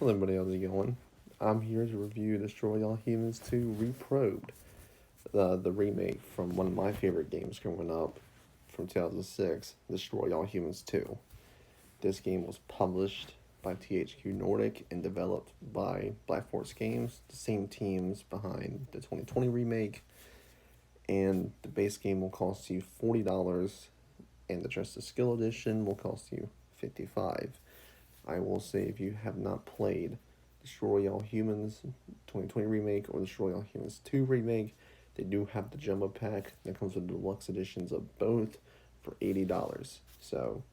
Hello everybody, how's it going? I'm here to review Destroy All Humans 2 Reprobed, the remake from one of my favorite games growing up from 2006, Destroy All Humans 2. This game was published by THQ Nordic and developed by Black Forest Games, the same teams behind the 2020 remake, and the base game will cost you $40 and the Trust of Skill edition will cost you $55. I will say if you have not played Destroy All Humans 2020 remake or Destroy All Humans 2 remake, they do have the jumbo pack that comes with the deluxe editions of both for $80. So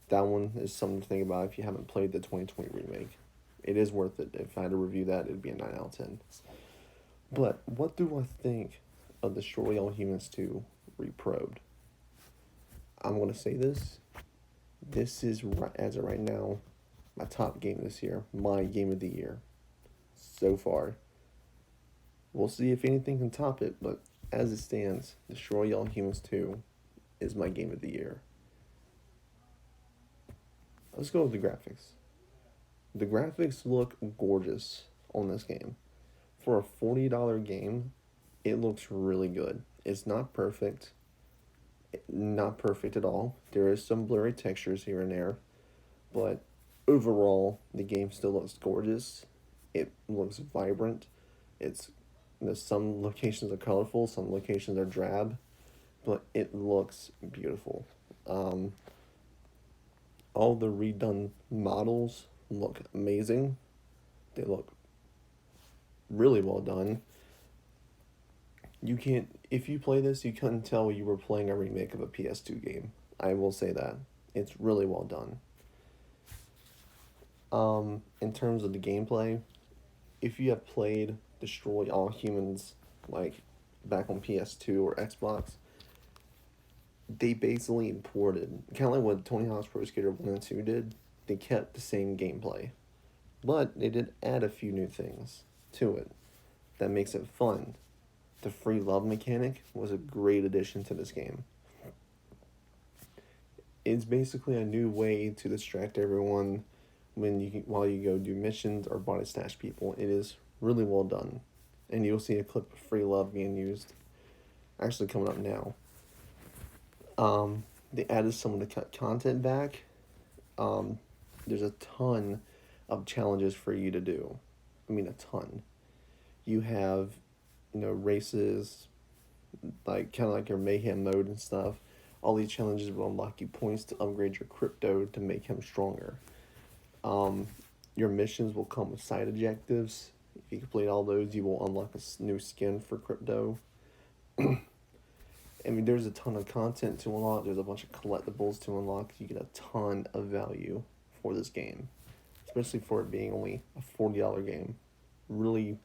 that one is something to think about if you haven't played the 2020 remake. It is worth it. If I had to review that, it'd be a 9 out of 10. But what do I think of Destroy All Humans 2 Reprobed? I'm going to say this. This is, as of right now, my top game this year, my game of the year so far. We'll see if anything can top it, but as it stands, Destroy All Humans 2 is my game of the year. Let's go with the graphics. The graphics look gorgeous on this game. For a $40 game, it looks really good. It's not perfect. Not perfect at all. There is some blurry textures here and there, but overall, the game still looks gorgeous. It looks vibrant. Some locations are colorful, some locations are drab, but it looks beautiful. All the redone models look amazing. They look really well done. If you play this, you couldn't tell you were playing a remake of a PS2 game. I will say that. It's really well done. In terms of the gameplay, if you have played Destroy All Humans, like, back on PS2 or Xbox, they basically imported, kind of like what Tony Hawk's Pro Skater 1 and 2 did, they kept the same gameplay. But they did add a few new things to it that makes it fun. The free love mechanic was a great addition to this game. It's basically a new way to distract everyone while you go do missions or body snatch people. It is really well done. And you'll see a clip of free love being used actually coming up now. They added some of the cut content back. There's a ton of challenges for you to do. I mean, a ton. You have, races, like kind of like your mayhem mode and stuff. All these challenges will unlock you points to upgrade your crypto to make him stronger. Your missions will come with side objectives. If you complete all those, you will unlock a new skin for crypto. I mean, there's a ton of content to unlock. There's a bunch of collectibles to unlock. You get a ton of value for this game, especially for it being only a $40 game. Really,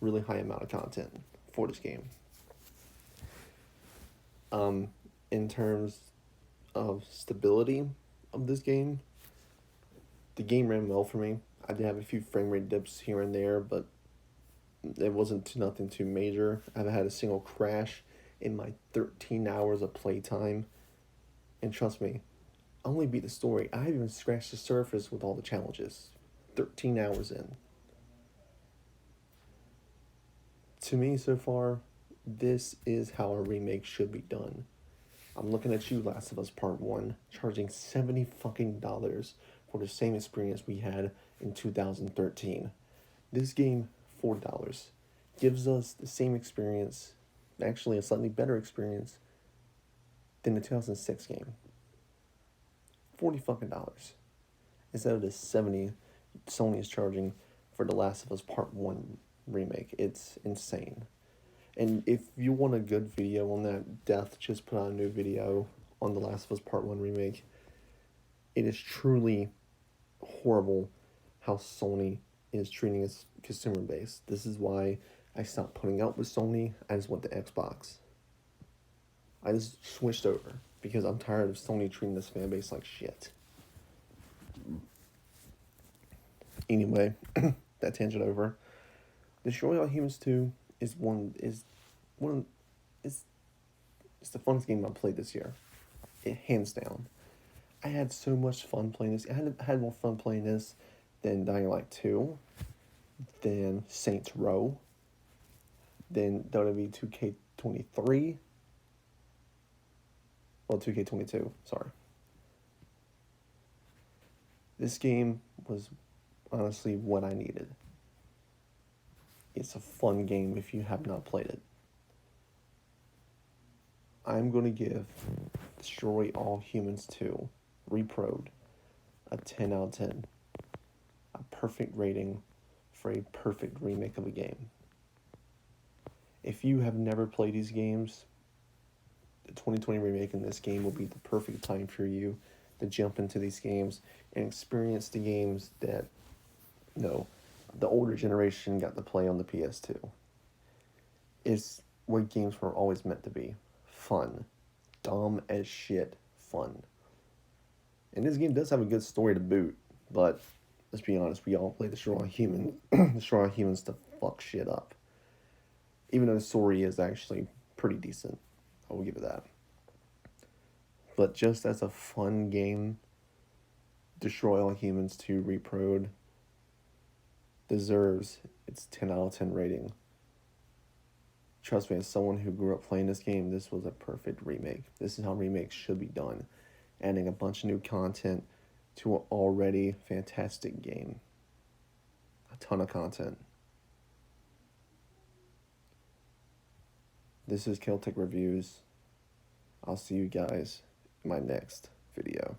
really high amount of content for this game. In terms of stability of this game, the game ran well for me. I did have a few frame rate dips here and there, but it wasn't nothing too major. I haven't had a single crash in my 13 hours of playtime. And trust me, I only beat the story. I haven't even scratched the surface with all the challenges. 13 hours in. To me, so far, this is how a remake should be done. I'm looking at you, Last of Us Part 1, charging $70 fucking dollars for the same experience we had in 2013. This game, $40, gives us the same experience, actually a slightly better experience, than the 2006 game. $40 fucking dollars. Instead of the $70 Sony is charging for The Last of Us Part 1 remake. It's insane. And if you want a good video on that, Death just put out a new video on The Last of Us Part 1 remake. It is truly horrible how Sony is treating its consumer base. This is why I stopped putting out with Sony. I just went to Xbox. I just switched over because I'm tired of Sony treating this fan base like shit. Anyway, that tangent over. Destroy All Humans 2 is it's the funnest game I've played this year. Hands down. I had so much fun playing this. I had more fun playing this then Dying Light 2, then Saints Row, then WWE 2K23, well, 2K22, sorry. This game was honestly what I needed. It's a fun game if you have not played it. I'm going to give Destroy All Humans 2, Reprobed, a 10 out of 10. A perfect rating for a perfect remake of a game. If you have never played these games, the 2020 remake in this game will be the perfect time for you to jump into these games and experience the games that, the older generation got to play on the PS2. It's what games were always meant to be. Fun. Dumb as shit fun. And this game does have a good story to boot, but let's be honest, we all play Destroy All Humans to fuck shit up. Even though the story is actually pretty decent. I will give it that. But just as a fun game, Destroy All Humans 2 Reprobed deserves its 10 out of 10 rating. Trust me, as someone who grew up playing this game, this was a perfect remake. This is how remakes should be done. Adding a bunch of new content to an already fantastic game. A ton of content. This is Celtic Reviews. I'll see you guys in my next video.